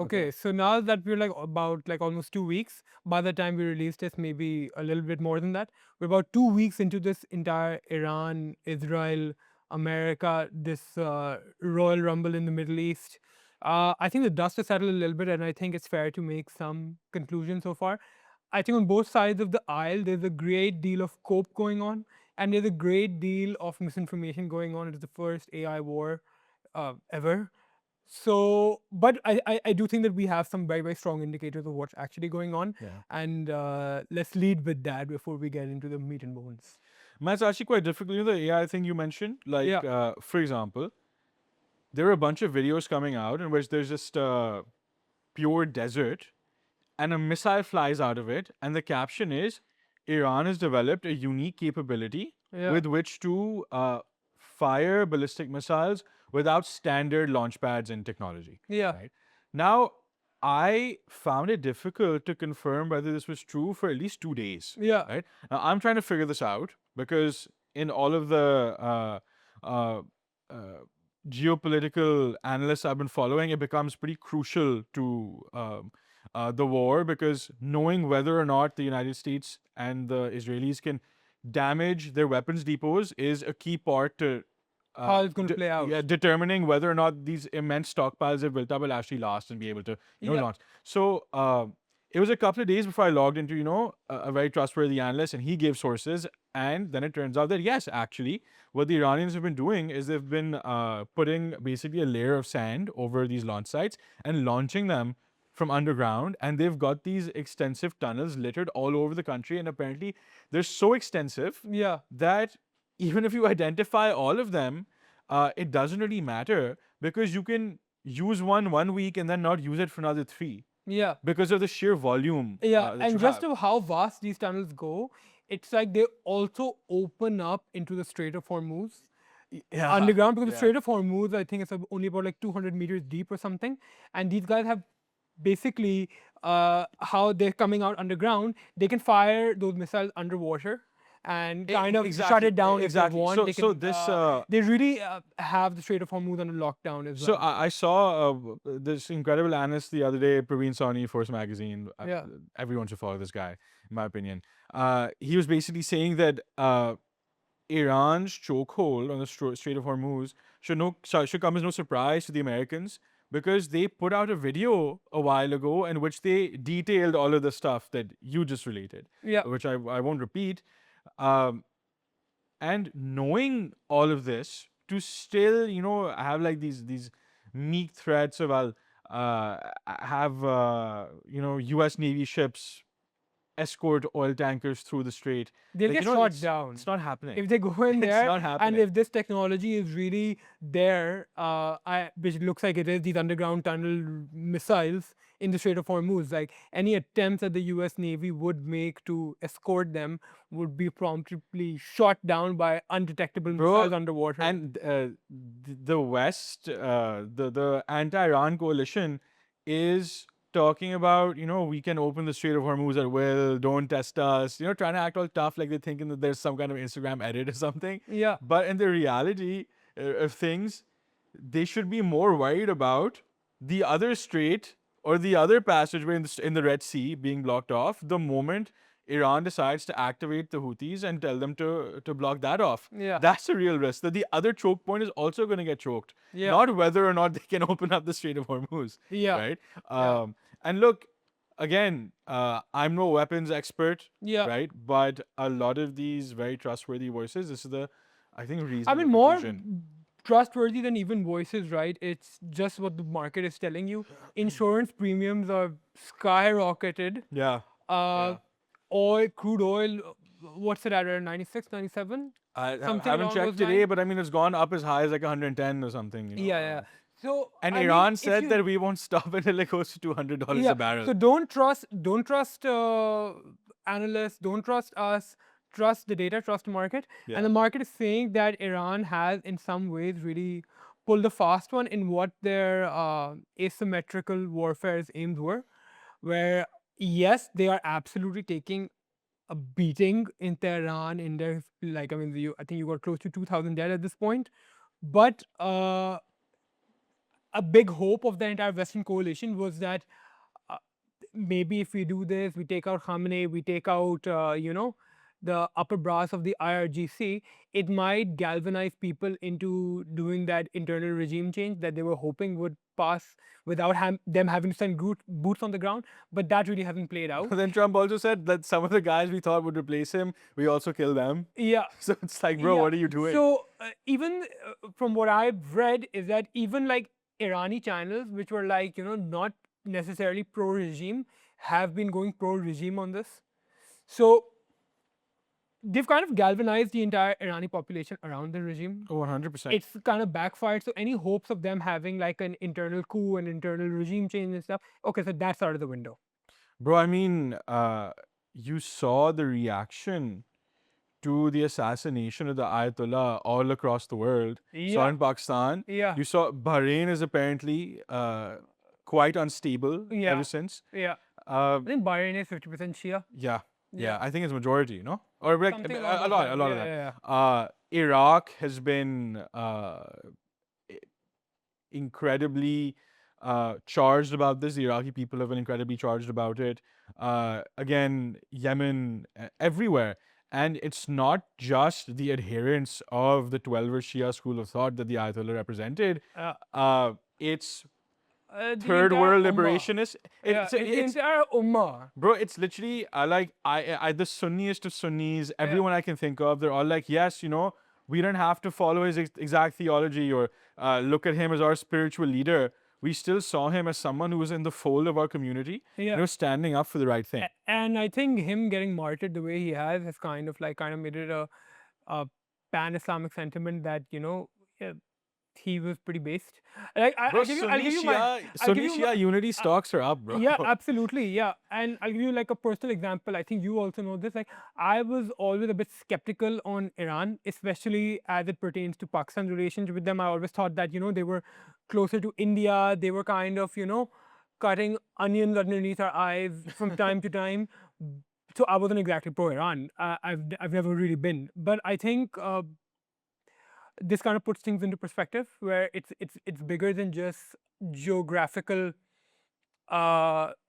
Okay, so now that we're like about like almost 2 weeks, by the time we release this, maybe a little bit more than that, we're about 2 weeks into this entire Iran, Israel, America, this royal rumble in the Middle East. I think the dust has settled a little bit, and I think it's fair to make some conclusions so far. I think on both sides of the aisle, there's a great deal of cope going on, and there's a great deal of misinformation going on. It's the first AI war ever. So, but I do think that we have some very, very strong indicators of what's actually going on. Yeah. And let's lead with that before we get into the meat and bones. Man, it's actually quite difficult. You know, the AI thing you mentioned, like, Yeah. for example, there are a bunch of videos coming out in which there's just pure desert and a missile flies out of it. And the caption is Iran has developed a unique capability Yeah. with which to fire ballistic missiles without standard launch pads and technology. Yeah. Right? Now, I found it difficult to confirm whether this was true for at least 2 days. Yeah. Right? Now, I'm trying to figure this out because in all of the uh, geopolitical analysts I've been following, it becomes pretty crucial to the war because knowing whether or not the United States and the Israelis can damage their weapons depots is a key part to How it's going to play out. yeah, determining whether or not these immense stockpiles they've built up will actually last and be able to Yeah. launch. So it was a couple of days before I logged into a very trustworthy analyst, and he gave sources, and then it turns out that yes, actually, what the Iranians have been doing is they've been putting basically a layer of sand over these launch sites and launching them from underground, and they've got these extensive tunnels littered all over the country, and apparently they're so extensive Yeah. that even if you identify all of them, it doesn't really matter because you can use one week and then not use it for another 3 Yeah. because of the sheer volume Yeah. that And you just have. of how vast these tunnels go, it's like they also open up into the Strait of Hormuz Yeah, underground, because the yeah. Strait of Hormuz, I think it's only about like 200 meters deep or something. And these guys have basically how they're coming out underground, they can fire those missiles underwater and kind of shut it down if they exactly. want. They So can. this They really have the Strait of Hormuz under lockdown as So well. I saw this incredible analyst the other day, Praveen Sawhney, Force Magazine. Yeah. Everyone should follow this guy, in my opinion. He was basically saying that Iran's chokehold on the Strait of Hormuz should come as no surprise to the Americans because they put out a video a while ago in which they detailed all of the stuff that you just related, Yeah. which I won't repeat. Um, and knowing all of this to still have like these meek threats of I'll have US Navy ships escort oil tankers through the strait, They'll like get shot it's down not happening. if they go in It's there, not and happening. if this technology is really there, which looks like it is, these underground tunnel missiles in the Strait of Hormuz, like any attempts that the U.S. Navy would make to escort them would be promptly shot down by undetectable Bro, missiles underwater. and the West, the anti-Iran coalition is talking about, we can open the Strait of Hormuz at will, don't test us, trying to act all tough like they're thinking that there's some kind of Instagram edit or something. Yeah. But in the reality of things, they should be more worried about the other strait or the other passageway in the Red Sea being blocked off the moment Iran decides to activate the Houthis and tell them to block that off. Yeah. That's a real risk. That the other choke point is also going to get choked. Yeah. Not whether or not they can open up the Strait of Hormuz. Yeah. Right? Yeah. And look, again, I'm no weapons expert. Yeah. Right? But a lot of these very trustworthy voices, this is I think, I reasonable mean, more conclusion. trustworthy than even voices, right? It's just what the market is telling you. Insurance premiums are skyrocketed. Yeah. Uh, Oil, crude oil, what's it at? 96, 97? Something haven't along checked those today, lines. but I mean, it's gone up as high as like 110 or something. Yeah, yeah. So And I mean, Iran if said you, that we won't stop until it goes to $200 yeah. a barrel. So don't trust analysts, don't trust us. Trust the data, trust the market. Yeah. And the market is saying that Iran has, in some ways, really pulled the fast one in what their asymmetrical warfare's aims were. Where yes, they are absolutely taking a beating in Tehran. In their, like, I mean, I think you got close to 2,000 dead at this point. But a big hope of the entire Western coalition was that uh, maybe if we do this, we take out Khamenei, we take out, the upper brass of the IRGC, it might galvanize people into doing that internal regime change that they were hoping would pass without them having to send boots on the ground. But that really hasn't played out. Then Trump also said that some of the guys we thought would replace him, we also killed them. Yeah. So it's like, bro, Yeah. what are you doing? So even from what I've read is that even like Irani channels, which were like not necessarily pro-regime, have been going pro-regime on this. So they've kind of galvanized the entire Irani population around the regime. Oh, 100%. It's kind of backfired. So any hopes of them having like an internal coup and internal regime change and stuff, okay, so that's out of the window. Bro, I mean, you saw the reaction to the assassination of the Ayatollah all across the world. Saw Yeah. in Pakistan. Yeah. You saw Bahrain is apparently quite unstable Yeah. ever since. Yeah. Uh, I think Bahrain is 50% Shia. yeah, Yeah. I think it's majority, or like Something a along those lot, lines. of Yeah, that. Iraq has been incredibly charged about this. The Iraqi people have been incredibly charged about it. Again, Yemen, everywhere. And it's not just the adherents of the 12er Shia school of thought that the Ayatollah represented. It's the third entire world ummah. liberationists. Yeah, it's the entire ummah. Bro, it's literally like the Sunniest of Sunnis, everyone I can think of, they're all like, yes, we don't have to follow his exact theology or look at him as our spiritual leader. We still saw him as someone who was in the fold of our community, Yeah. standing up for the right thing. And I think him getting martyred the way he has kind of made it a pan-Islamic sentiment that yeah, he was pretty based. Like Bro, I'll give you, I'll give you my, Sunni Shia unity stocks are up, bro. yeah, absolutely, yeah. And I'll give you like a personal example. I think you also know this. Like I was always a bit skeptical on Iran, especially as it pertains to Pakistan's relations with them. I always thought that they were closer to India. They were kind of cutting onions underneath our eyes from time to time. So I wasn't exactly pro Iran. I've never really been, but I think this kind of puts things into perspective, where it's bigger than just geographical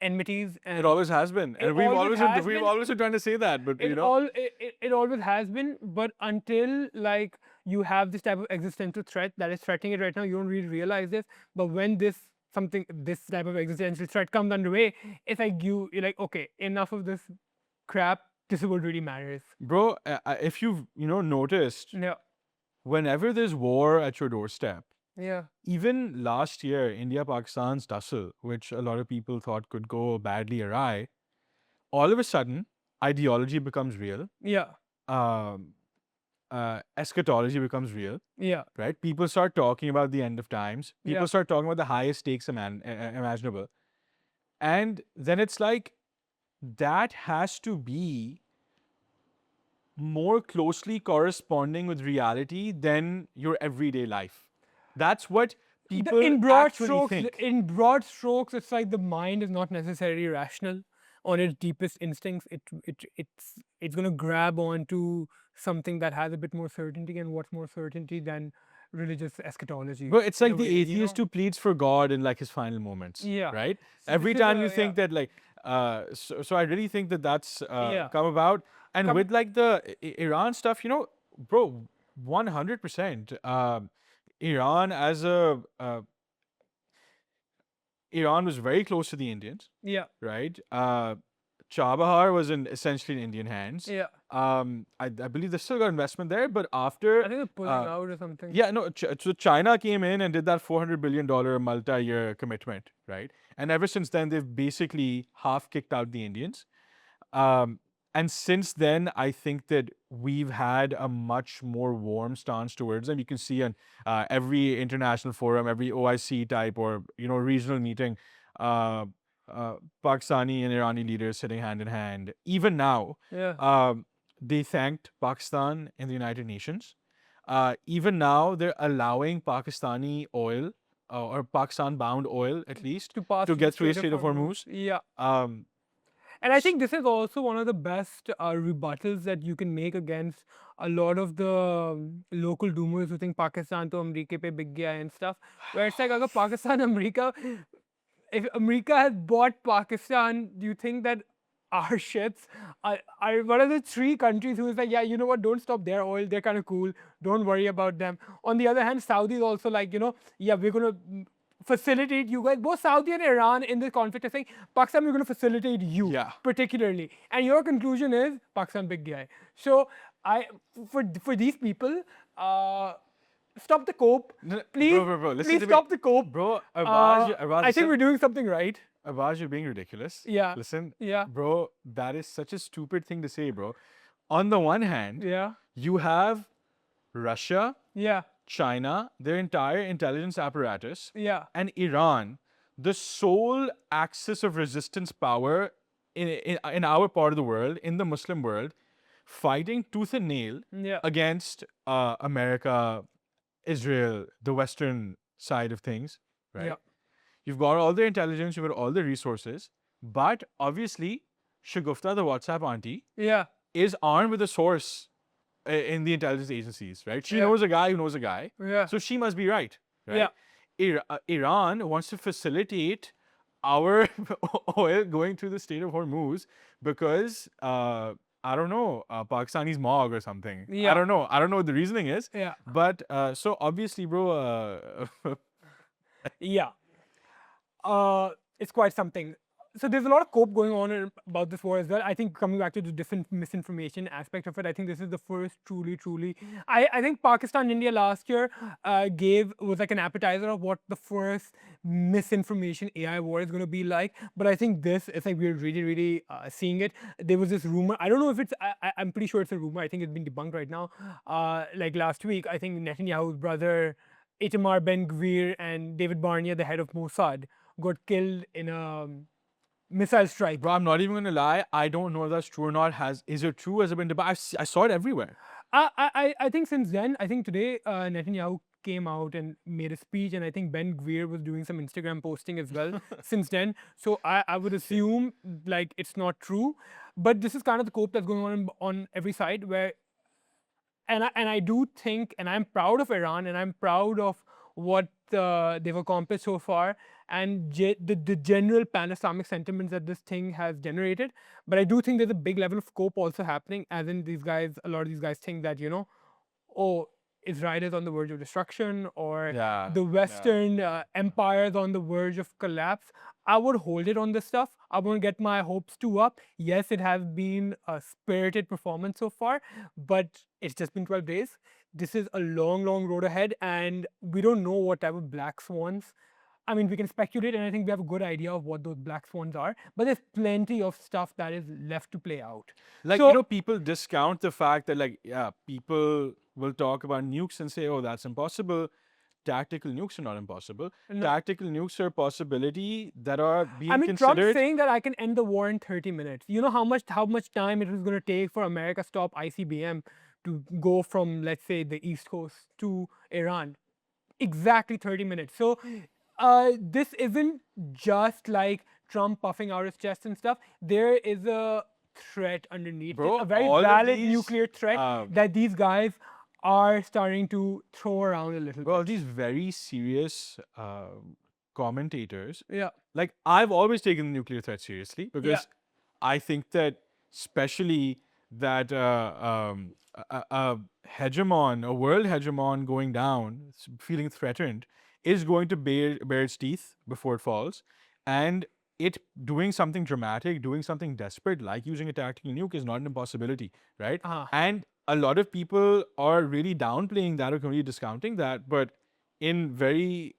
enmities. And It always has been, and we've always been trying to say that, but it always has been. But until like you have this type of existential threat that is threatening it right now, you don't really realize this. But when this type of existential threat comes underway, it's like you're like, okay, enough of this crap. This is what really matters. bro, if you've noticed, Yeah. whenever there's war at your doorstep, Yeah. even last year, India-Pakistan's tussle, which a lot of people thought could go badly awry, all of a sudden, ideology becomes real. Yeah. Eschatology becomes real. Yeah. Right? People start talking about the end of times. People Yeah. start talking about the highest stakes imaginable. And then it's like, that has to be more closely corresponding with reality than your everyday life. That's what people in broad actually strokes, think. It's like the mind is not necessarily rational on its deepest instincts. It's gonna grab onto something that has a bit more certainty, and what's more certainty than religious eschatology. But it's like in a the way, atheist who pleads for God in like his final moments. Yeah. Right? So Every this is time a- you think that like, so I really think that that's Yeah. come about. And with like the Iran stuff, bro, 100%. Iran as a Iran was very close to the Indians, Yeah. right? Chabahar was essentially in Indian hands. Yeah. I believe they still got investment there, but after I think they're pulling out or something. yeah, no. So China came in and did that $400 billion multi-year commitment, right? And ever since then, they've basically half kicked out the Indians. And since then, I think that we've had a much more warm stance towards them. You can see on every international forum, every OIC type or regional meeting, Pakistani and Irani leaders sitting hand in hand. Even now, Yeah. they thanked Pakistan in the United Nations. Even now, they're allowing Pakistani oil or Pakistan-bound oil, at least, To pass to through the get through the Strait of Hormuz. Yeah. And I think this is also one of the best rebuttals that you can make against a lot of the local doomers who think Pakistan to America pe big gaya and stuff. Where it's like, agar Pakistan, America, if America had bought Pakistan, do you think that our ships are one of the three countries who is like, yeah, you know what, don't stop their oil, they're kind of cool, don't worry about them. On the other hand, Saudi is also like, yeah, we're going to facilitate you guys. Both Saudi and Iran in the conflict are saying, Pakistan, we're going to facilitate you, Yeah. particularly. And your conclusion is, Pakistan big guy. So I, for these people, stop the cope. No, no, Please, bro, listen please to me. stop the cope. Bro, Arbaz, I think we're listen. doing something right. Arbaz, you're being ridiculous. Yeah. Listen, Yeah. bro, that is such a stupid thing to say, bro. On the one hand, Yeah. you have Russia, Yeah. China, their entire intelligence apparatus, Yeah. and Iran, the sole axis of resistance power in our part of the world, in the Muslim world, fighting tooth and nail Yeah. against America, Israel, the Western side of things, right? Yeah. You've got all the intelligence, you've got all the resources, but obviously, Shagufta, the WhatsApp auntie, Yeah. is armed with a source in the intelligence agencies, right? She Yeah. knows a guy who knows a guy, Yeah. so she must be right, Yeah. right? Iran wants to facilitate our oil going through the Strait of Hormuz because I don't know, Pakistani smog or something. Yeah. I don't know what the reasoning is. Yeah. But so obviously, bro. Yeah. It's quite something. So there's a lot of cope going on about this war as well. I think coming back to the different misinformation aspect of it, I think this is the first truly. I think Pakistan India last year was like an appetizer of what the first misinformation AI war is going to be like. But I think this is like we're really seeing it. There was this rumor. I don't know if it's. I'm pretty sure it's a rumor. I think it's been debunked right now. Like last week, I think Netanyahu's brother Itamar Ben Gvir and David Barnea, the head of Mossad, got killed in a missile strike. Bro, I'm not even gonna lie. I don't know if that's true or not. Is it true? Has it been debunked? I saw it everywhere. I think since then, I think today Netanyahu came out and made a speech, and I think Ben Gvir was doing some Instagram posting as well since then. So I would assume like it's not true, but this is kind of the cope that's going on every side where and I do think, and I'm proud of Iran, and I'm proud of what they've accomplished so far, and the general pan-Islamic sentiments that this thing has generated. But I do think there's a big level of scope also happening, as in a lot of these guys think that oh, Israel is on the verge of destruction, or Yeah, the Western empire is on the verge of collapse. I would hold it on this stuff. I won't get my hopes too up. Yes, it has been a spirited performance so far, but it's just been 12 days. This is a long road ahead, and we don't know what type of black swans. I mean, we can speculate, and I think we have a good idea of what those black swans are, but there's plenty of stuff that is left to play out. like So, people discount the fact that people will talk about nukes and say, oh, that's impossible. Tactical nukes are not impossible. no, Tactical nukes are a possibility that are I being mean, Trump's considered. saying that I can end the war in 30 minutes. You know how much time it was going to take for America stop ICBM to go from, let's say, the East Coast to Iran? Exactly 30 minutes. So this isn't just like Trump puffing out his chest and stuff. There is a threat underneath it, Bro, a very all of valid these, nuclear threat that these guys are starting to throw around a little Well, bit. these very serious commentators, Yeah. like I've always taken the nuclear threat seriously Yeah. because I think that, especially that a hegemon, a world hegemon going down, feeling threatened, is going to bare its teeth before it falls, and it doing something dramatic, doing something desperate, like using a tactical nuke, is not an impossibility, right? Uh-huh. And a lot of people are really downplaying that or completely discounting that, but in very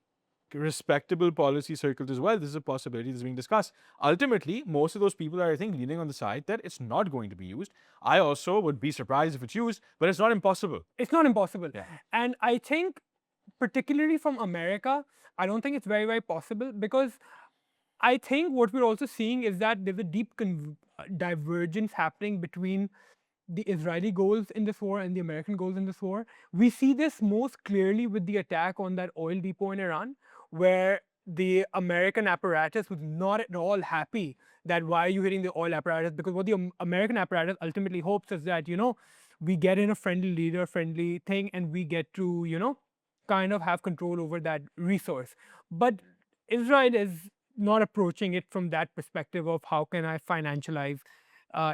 respectable policy circles as well, this is a possibility that's being discussed. Ultimately, most of those people are, I think, leaning on the side that it's not going to be used. I also would be surprised if it's used, but it's not impossible. It's not impossible. Yeah. And I think, particularly from America, I don't think it's very possible, because I think what we're also seeing is that there's a deep divergence happening between the Israeli goals in this war and the American goals in this war. We see this most clearly with the attack on that oil depot in Iran, where the American apparatus was not at all happy that why are you hitting the oil apparatus? Because what the American apparatus ultimately hopes is that, we get in a friendly leader, friendly thing, and we get to, kind of have control over that resource. But Israel is not approaching it from that perspective of how can I financialize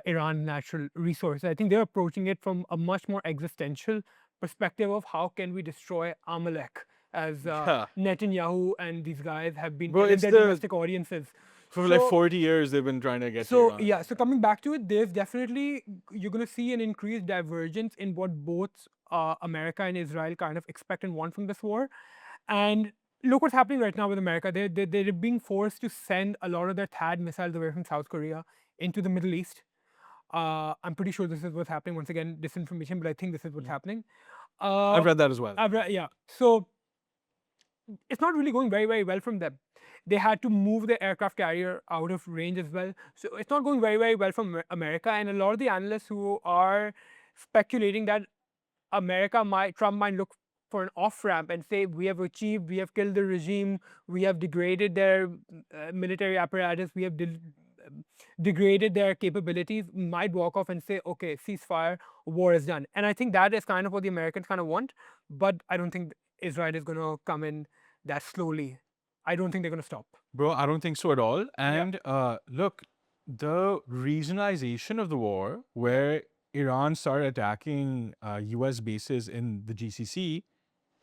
Iran's natural resources. I think they're approaching it from a much more existential perspective of how can we destroy Amalek, as Yeah. Netanyahu and these guys have been Bro, telling it's their the domestic audiences. for like So, 40 years they've been trying to get to so Iran. yeah, so coming back to it, there's definitely you're going to see an increased divergence in what both America and Israel kind of expect and want from this war. And look what's happening right now with America. They're being forced to send a lot of their THAAD missiles away from South Korea into the Middle East. I'm pretty sure this is what's happening. Once again, disinformation, but I think this is what's happening. Uh, I've read that as well. yeah. So it's not really going very, very well from them. They had to move the aircraft carrier out of range as well. So it's not going very, very well from America. And a lot of the analysts who are speculating that Trump might look for an off ramp and say, we have killed the regime, we have degraded their military apparatus, we have degraded their capabilities, might walk off and say, okay, ceasefire, war is done. And I think that is kind of what the Americans kind of want. But I don't think Israel is going to come in that slowly. I don't think they're going to stop. Bro, I don't think so at all. Yeah. And look, the regionalization of the war, where Iran started attacking US bases in the GCC,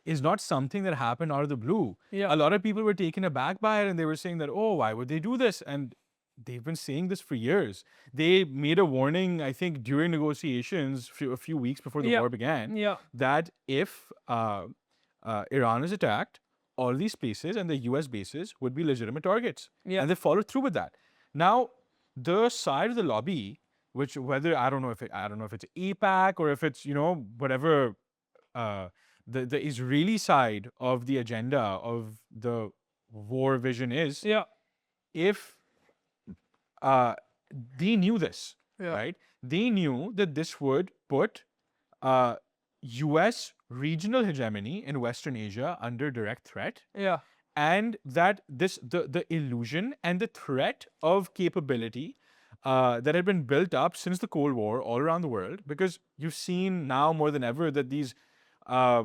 is not something that happened out of the blue. Yeah. A lot of people were taken aback by it and they were saying that, oh, why would they do this? And they've been saying this for years. They made a warning, I think, during negotiations a few weeks before the Yeah. war began, Yeah. that if Iran is attacked, all these places and the US bases would be legitimate targets. Yeah. And they followed through with that. Now, the side of the lobby, which whether I don't know if it's APAC or if it's, whatever the Israeli side of the agenda of the war vision is, Yeah. if uh, they knew this, Yeah. right? They knew that this would put uh, US regional hegemony in Western Asia under direct threat, Yeah. and that the illusion and the threat of capability that had been built up since the Cold War all around the world, because you've seen now more than ever that these uh,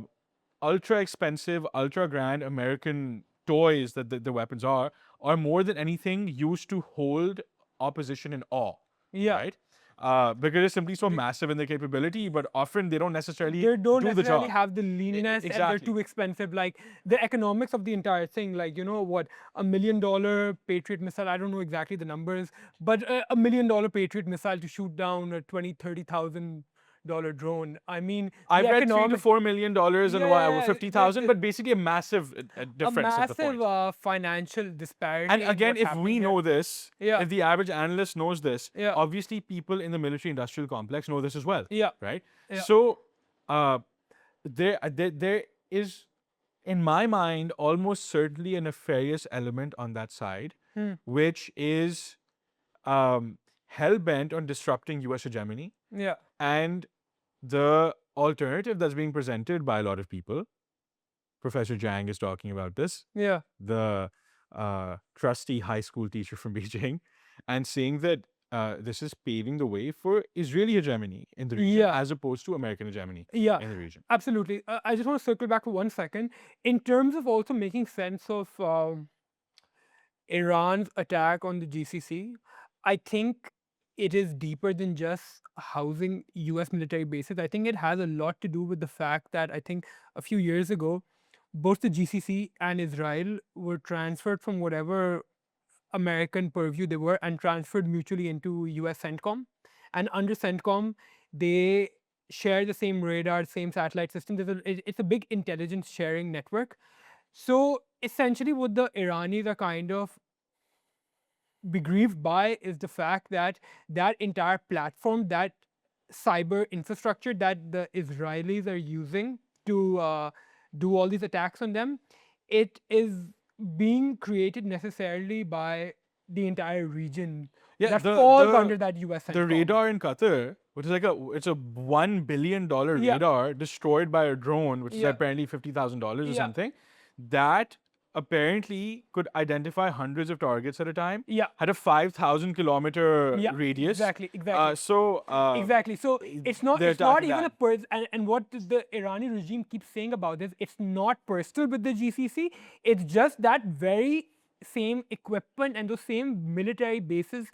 ultra expensive, ultra grand American toys that the weapons are more than anything used to hold opposition in awe, Yeah. right? Because they're simply so massive in their capability, but often they don't necessarily They don't do the necessarily job. have the leanness and they're Exactly. too expensive. Like the economics of the entire thing, like, what, $1 million Patriot missile, I don't know exactly the numbers, but $1 million Patriot missile to shoot down a $20,000-$30,000 drone. I mean, I've the read $3 to economic, $4 million and yeah, 50,000, but basically a massive a difference is the massive point. financial disparity And in again, what's if happening we here. know this, Yeah. if the average analyst knows this, Yeah. obviously people in the military-industrial complex know this as well. Yeah. Right. Yeah. So there is, in my mind, almost certainly a nefarious element on that side, which is hell bent on disrupting U.S. hegemony. Yeah. And the alternative that's being presented by a lot of people, Professor Zhang is talking about this, Yeah. the trusty high school teacher from Beijing, and saying that this is paving the way for Israeli hegemony in the region Yeah. as opposed to American hegemony Yeah, in the region. absolutely. I just want to circle back for 1 second. In terms of also making sense of Iran's attack on the GCC, I think it is deeper than just housing US military bases. I think it has a lot to do with the fact that I think a few years ago, both the GCC and Israel were transferred from whatever American purview they were and transferred mutually into US CENTCOM. And under CENTCOM, they share the same radar, same satellite system. It's a big intelligence sharing network. So essentially, what the Iranis are kind of begrieved by is the fact that that entire platform, that cyber infrastructure that the Israelis are using to do all these attacks on them, it is being created necessarily by the entire region Yeah, that falls under that US the CENTCOM. radar in Qatar, which is it's a $1 billion Yeah. radar destroyed by a drone, which is Yeah. apparently $50,000 or Yeah. something. That apparently could identify hundreds of targets at a time, Yeah. had a 5,000-kilometer Yeah, radius. exactly, exactly. So Exactly. So they're it's not attacking even a that. and what the Iranian regime keeps saying about this, it's not personal with the GCC. It's just that very same equipment and those same military bases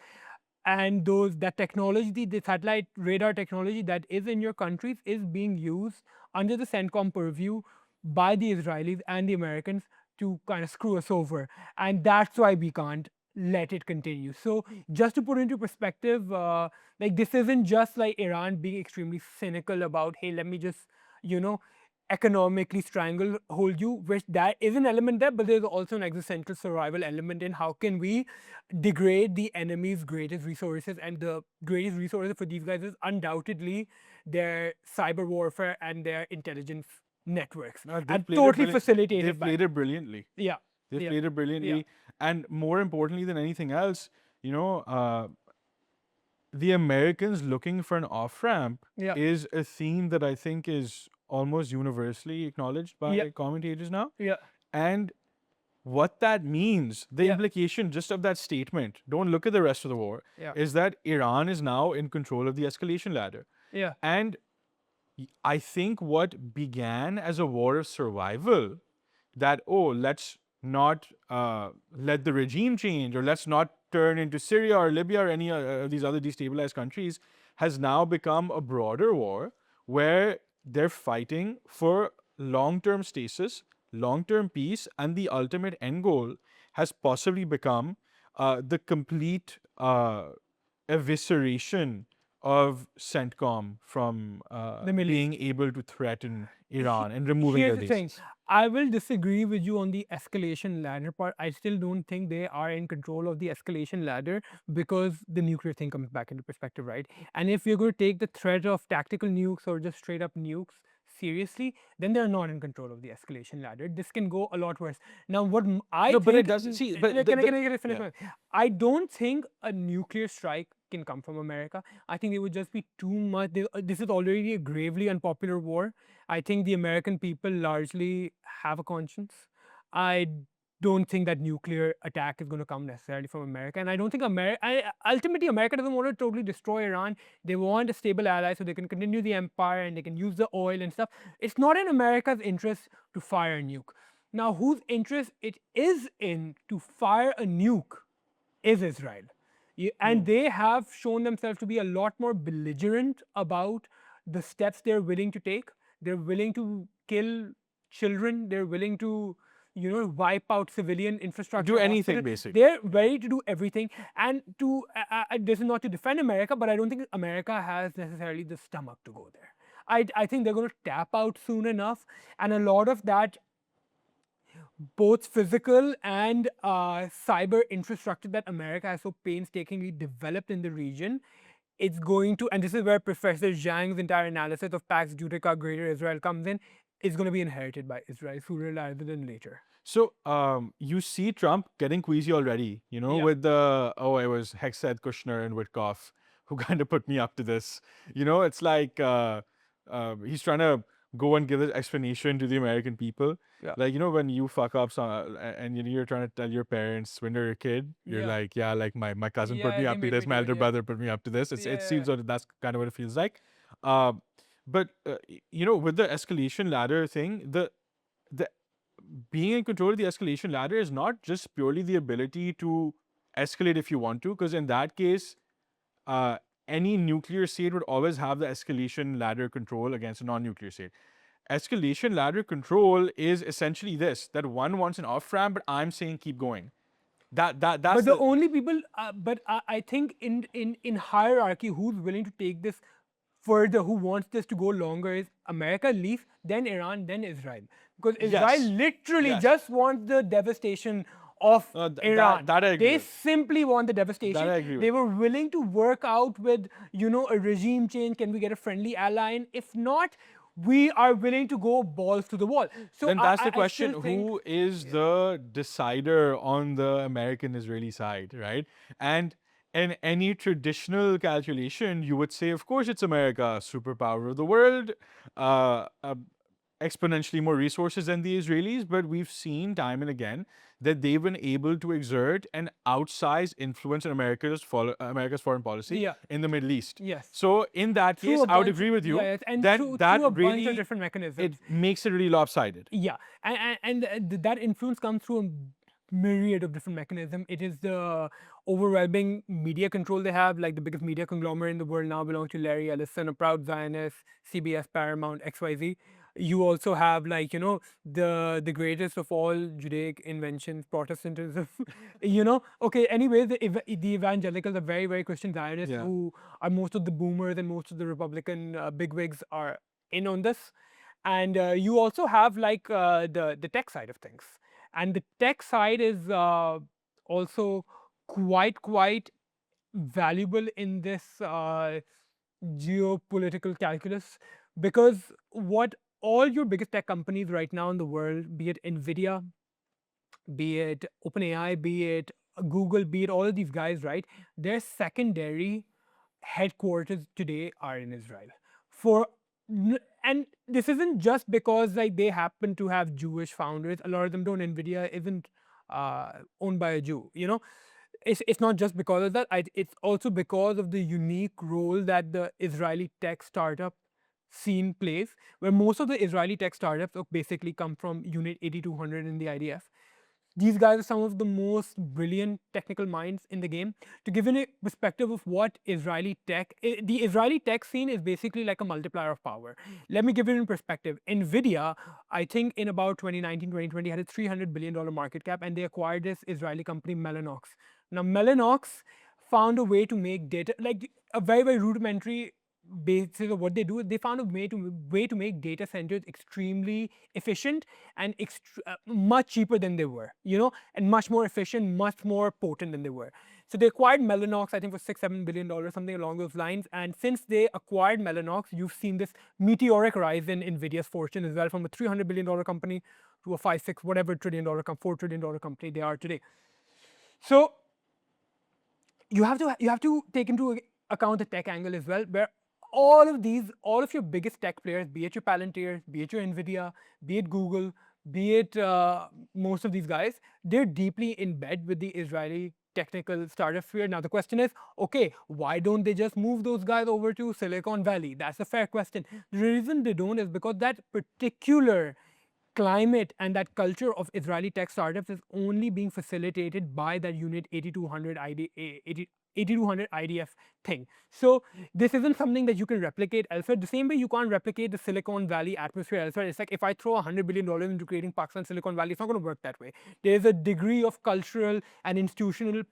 and those that technology, the satellite radar technology that is in your countries is being used under the CENTCOM purview by the Israelis and the Americans to kind of screw us over, and that's why we can't let it continue. So just to put into perspective, like this isn't just like Iran being extremely cynical about, hey, let me just, you know, economically stranglehold you, which that is an element there, but there's also an existential survival element in how can we degrade the enemy's greatest resources, and the greatest resources for these guys is undoubtedly their cyber warfare and their intelligence networks, They've and played it totally brilliant. facilitated They've by, played it brilliantly. yeah, They've yeah, played it yeah, brilliantly, and more importantly than anything else, you know, the Americans looking for an off ramp yeah, is a theme that I think is almost universally acknowledged yeah, by commentators now. yeah, And what that means, the yeah, implication just of that statement, don't look at the rest of the war, yeah, is that Iran is now in control of the escalation ladder. yeah, And I think what began as a war of survival, that, oh, let's not let the regime change, or let's not turn into Syria or Libya or any of these other destabilized countries, has now become a broader war where they're fighting for long term stasis, long term peace, and the ultimate end goal has possibly become the complete evisceration of CENTCOM from the Middle East. being able to threaten he- Iran and removing Here's their the thing. bases. I will disagree with you on the escalation ladder part. I still don't think they are in control of the escalation ladder because the nuclear thing comes back into perspective, right? And if you're going to take the threat of tactical nukes or just straight up nukes seriously, then they're not in control of the escalation ladder. This can go a lot worse. Now, I No, but it think, doesn't. See, but can I finish yeah. my? I don't think a nuclear strike can come from America. I think it would just be too much. This is already a gravely unpopular war. I think the American people largely have a conscience. I don't think that nuclear attack is going to come necessarily from America, and I don't think ultimately America doesn't want to totally destroy Iran. They want a stable ally so they can continue the empire and they can use the oil and stuff. It's not in America's interest to fire a nuke. Now, whose interest it is in to fire a nuke is Israel. And they have shown themselves to be a lot more belligerent about the steps they're willing to take. They're willing to kill children. They're willing to, wipe out civilian Do infrastructure, anything hospitals. basically. They're ready to do everything. And this is not to defend America, but I don't think America has necessarily the stomach to go there. I think they're going to tap out soon enough. And a lot of that both physical and cyber infrastructure that America has so painstakingly developed in the region, it's going to, and this is where Professor Zhang's entire analysis of Pax Judica Greater Israel comes in, is going to be inherited by Israel sooner rather than later. So you see Trump getting queasy already, Yeah. with the, oh, it was Hexed, Kushner, and Witkoff who kind of put me up to this. It's like he's trying to go and give an explanation to the American people. Yeah. Like, when you fuck up and you're trying to tell your parents when you're a kid, you're Yeah. like, yeah, like my cousin put Yeah, me they up to made me this, my do it. elder Yeah. brother put me up to this. It Yeah. seems that that's kind of what it feels like. Uh, but with the escalation ladder thing, the being in control of the escalation ladder is not just purely the ability to escalate if you want to, because in that case, uh, any nuclear state would always have the escalation ladder control against a non-nuclear state. Escalation ladder control is essentially this: that one wants an off ramp, but I'm saying keep going. That's But the the only people, but I think in hierarchy, who's willing to take this further, who wants this to go longer, is America least, then Iran, then Israel. Because Israel yes, literally yes. just wants the devastation of Iran. That I agree They with. simply want the That devastation. I agree with. They were willing to work out with, a regime change. Can we get a friendly ally? And if not, we are willing to go balls to the wall. So Then that's the I question: still think, who is the decider on the American-Israeli side, right? And in any traditional calculation, you would say, of course, it's America, superpower of the world. Uh, uh, exponentially more resources than the Israelis, but we've seen time and again that they've been able to exert an outsized influence in America's foreign policy Yeah. in the Middle East. Yes. So in that Through case, a I would bunch, agree with yeah, you yes, and that through a bunch of really different it mechanisms. makes it really lopsided. Yeah, and that influence comes through a myriad of different mechanisms. It is the overwhelming media control they have, like the biggest media conglomerate in the world now belongs to Larry Ellison, a proud Zionist, CBS, Paramount, XYZ. You also have, like, the greatest of all Judaic inventions, Protestantism. Okay. Anyway, the evangelicals are very, very Christian Zionists Yeah. who are most of the boomers and most of the Republican bigwigs are in on this. And you also have, like, the tech side of things, and the tech side is also quite valuable in this geopolitical calculus, because what all your biggest tech companies right now in the world, be it Nvidia, be it OpenAI, be it Google, be it all of these guys, right? Their secondary headquarters today are in Israel. For and this isn't just because, like, they happen to have Jewish founders. A lot of them don't. Nvidia isn't owned by a Jew. It's not just because of that. It's also because of the unique role that the Israeli tech startup scene plays, where most of the Israeli tech startups basically come from Unit 8200 in the IDF. These guys are some of the most brilliant technical minds in the game. To give you a perspective of what Israeli tech, the Israeli tech scene is basically like a multiplier of power. Let me give you in perspective. Nvidia, I think in about 2019, 2020, had a $300 billion market cap, and they acquired this Israeli company, Mellanox. Now, Mellanox found a way to make data, like a very, very rudimentary basis of what they do. They found a way to make data centers extremely efficient and much cheaper than they were, and much more efficient, much more potent than they were. So they acquired Mellanox, I think, for $6-7 billion, something along those lines. And since they acquired Mellanox, you've seen this meteoric rise in Nvidia's fortune as well, from a $300 billion company to a 5, 6, whatever $1 trillion, $4 trillion company they are today. So you have to take into account the tech angle as well, where all of your biggest tech players, be it your Palantir, be it your Nvidia, be it Google, be it most of these guys, they're deeply in bed with the Israeli technical startup sphere. Now the question is, okay, why don't they just move those guys over to Silicon Valley? That's a fair question. The reason they don't is because that particular climate and that culture of Israeli tech startups is only being facilitated by that Unit 8200 8200 IDF thing. So this isn't something that you can replicate elsewhere. The same way you can't replicate the Silicon Valley atmosphere elsewhere. It's like if I throw $100 billion into creating Pakistan Silicon Valley, it's not going to work that way. There's a degree of cultural and institutional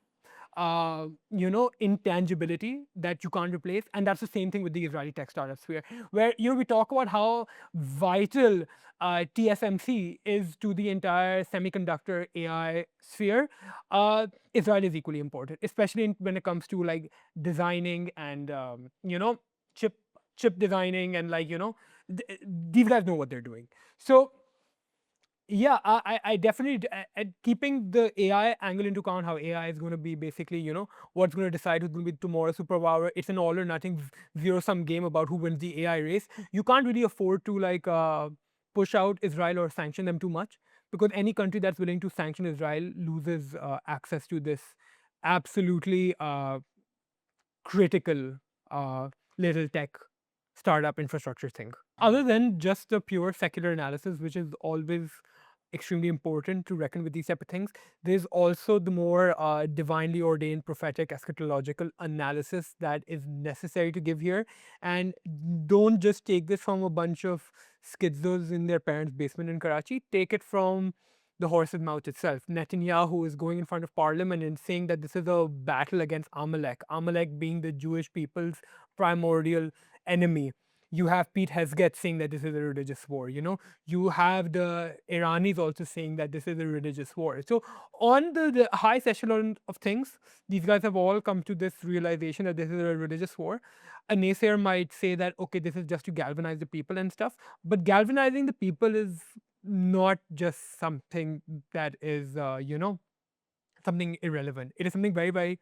intangibility that you can't replace. And that's the same thing with the Israeli tech startup sphere, where, we talk about how vital TSMC is to the entire semiconductor AI sphere. Israel is equally important, especially when it comes to, like, designing and, chip chip designing, and, like, these guys know what they're doing. So yeah, I definitely, keeping the AI angle into account, how AI is going to be basically, what's going to decide who's going to be tomorrow's superpower. It's an all or nothing zero sum game about who wins the AI race. You can't really afford to, like, push out Israel or sanction them too much, because any country that's willing to sanction Israel loses access to this absolutely critical little tech startup infrastructure thing. Other than just the pure secular analysis, which is always extremely important to reckon with these type of things, there's also the more divinely ordained prophetic eschatological analysis that is necessary to give here. And don't just take this from a bunch of schizos in their parents' basement in Karachi. Take it from the horse's mouth itself. Netanyahu is going in front of parliament and saying that this is a battle against Amalek, Amalek being the Jewish people's primordial enemy. You have Pete Hesget saying that this is a religious war. You have the Iranis also saying that this is a religious war. So on the highest echelon of things, these guys have all come to this realization that this is a religious war. A naysayer might say that, okay, this is just to galvanize the people and stuff, but galvanizing the people is not just something that is, something irrelevant. It is something very, very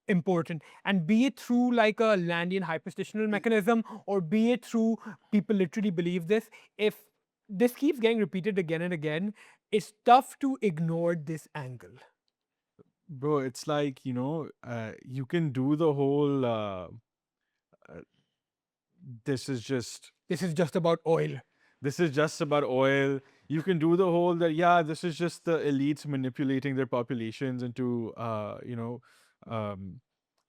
important. And be it through, like, a Landian hyperstitional mechanism, or be it through people literally believe this. If this keeps getting repeated again and again. It's tough to ignore this angle. Bro, it's like, you can do the whole uh, this is just This is just about oil. this is just about oil. You can do the whole that, yeah, this is just the elites manipulating their populations into um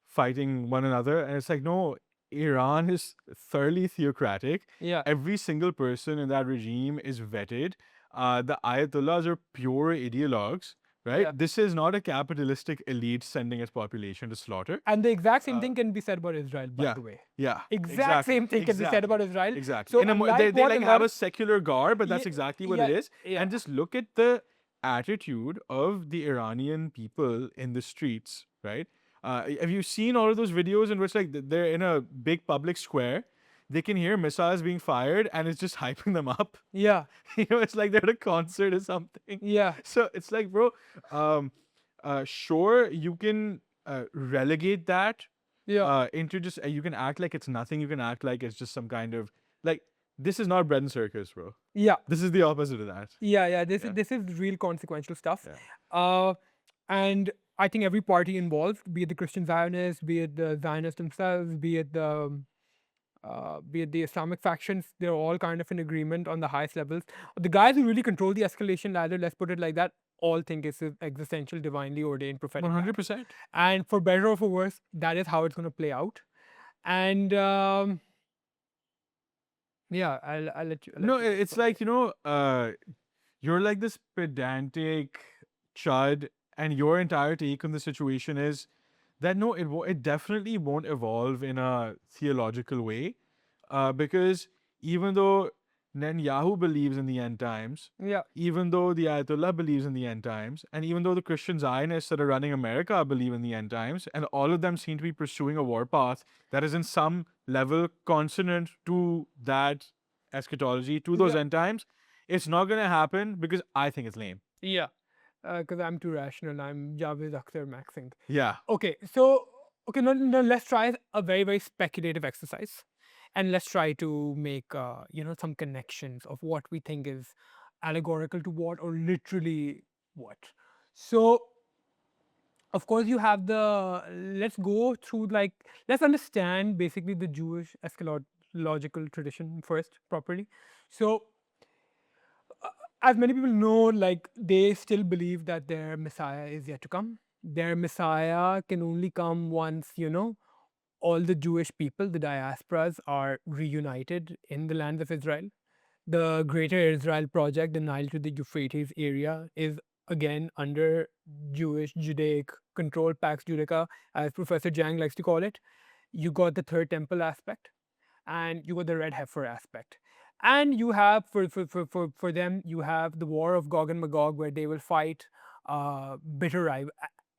fighting one another. And it's like, no, Iran is thoroughly theocratic. Yeah. Every single person in that regime is vetted. The Ayatollahs are pure ideologues, right? Yeah. This is not a capitalistic elite sending its population to slaughter. And the exact same thing can be said about Israel, by Yeah, the way. yeah, Exact same thing can be said about Israel. exactly. So They, unlike they what like a have lot a of secular garb, but that's yeah, exactly what it yeah, is. yeah, And just look at the attitude of the Iranian people in the streets, right? Have you seen all of those videos in which like they're in a big public square, they can hear missiles being fired, and it's just hyping them up. yeah, It's like they're at a concert or something. yeah, So it's like, bro, um, sure, you can relegate that yeah, into just you can act like it's nothing. You can act like it's just some kind of like this is not bread and circus, bro. yeah, This is the opposite of that. yeah. Yeah, This is real consequential stuff. yeah. Uh, and I think every party involved, be it the Christian Zionists, be it the Zionists themselves, be it the Islamic factions, they're all kind of in agreement on the highest levels. The guys who really control the escalation ladder, let's put it like that, all think it's an existential, divinely ordained prophetic One hundred battle. percent. And for better or for worse, that is how it's going to play out. And yeah, I'll let you. No, Take it's from like, here. you're like this pedantic chud, and your entire take on the situation is that no, it definitely won't evolve in a theological way, because even though Netanyahu believes in the end times, Yeah, even though the Ayatollah believes in the end times, and even though the Christian Zionists that are running America believe in the end times, and all of them seem to be pursuing a war path that is in some level consonant to that eschatology, to those yeah, end times, it's not going to happen because I think it's lame. yeah. Because I'm too rational. I'm Javed Akhtar maxing. Yeah. Okay, so now let's try a very very speculative exercise, and let's try to make some connections of what we think is allegorical to what or literally what. So of course you have the let's go through like let's understand basically the Jewish eschatological tradition first properly. So as many people know, like they still believe that their Messiah is yet to come. Their Messiah can only come once, all the Jewish people, the diasporas, are reunited in the lands of Israel. The Greater Israel Project, the Nile to the Euphrates area, is again under Jewish, Judaic control, Pax Judica, as Professor Jang likes to call it. You got the Third Temple aspect, and you got the red heifer aspect. And you have for them, you have the war of Gog and Magog, where they will fight bitter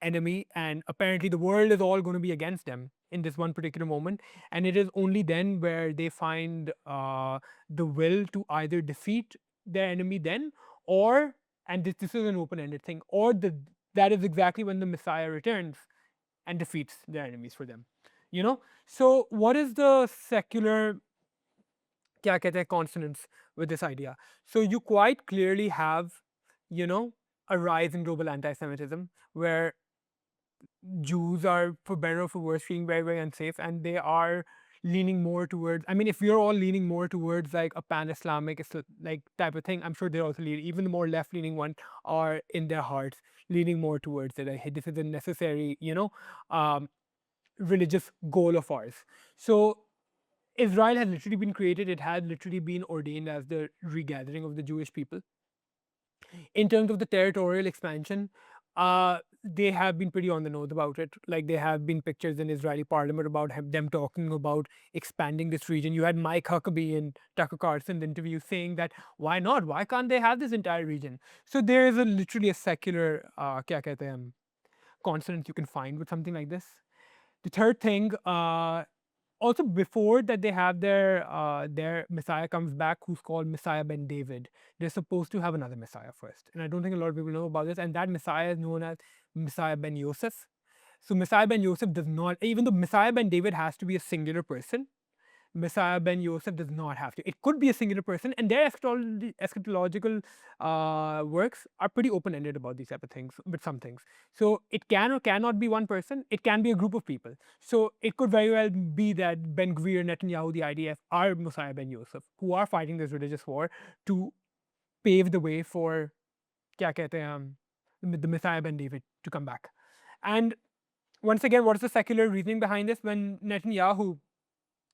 enemy, and apparently the world is all going to be against them in this one particular moment. And it is only then where they find the will to either defeat their enemy then, or and this is an open-ended thing, or that is exactly when the Messiah returns and defeats their enemies for them. So what is the secular क्या कहते हैं consonance with this idea? So you quite clearly have, you know, a rise in global anti-Semitism where Jews are, for better or for worse, feeling very, very unsafe, and they are leaning more towards. I mean, if we're all leaning more towards like a pan-Islamic like type of thing, I'm sure they're also leaning. Even the more left-leaning ones are in their hearts leaning more towards it. Like, hey, this is a necessary, um, religious goal of ours. So Israel has literally been created. It has literally been ordained as the regathering of the Jewish people. In terms of the territorial expansion, they have been pretty on the nose about it. Like there have been pictures in Israeli parliament about them talking about expanding this region. You had Mike Huckabee in Tucker Carlson's interview saying that why not? Why can't they have this entire region? So there is literally a secular kya kehte hain, consonance you can find with something like this. The third thing, also before that they have their Messiah comes back, who's called Messiah ben David. They're supposed to have another Messiah first, and I don't think a lot of people know about this. And that Messiah is known as Messiah ben Yosef. So Messiah ben Yosef does not, even though Messiah ben David has to be a singular person, Messiah ben Yosef does not have to. It could be a singular person, and their eschatological works are pretty open ended about these type of things, with some things. So it can or cannot be one person. It can be a group of people. So it could very well be that Ben Gvir, Netanyahu, the IDF are Messiah ben Yosef, who are fighting this religious war to pave the way for kya kehte hain hum, the Messiah ben David to come back. And once again, what is the secular reasoning behind this? When Netanyahu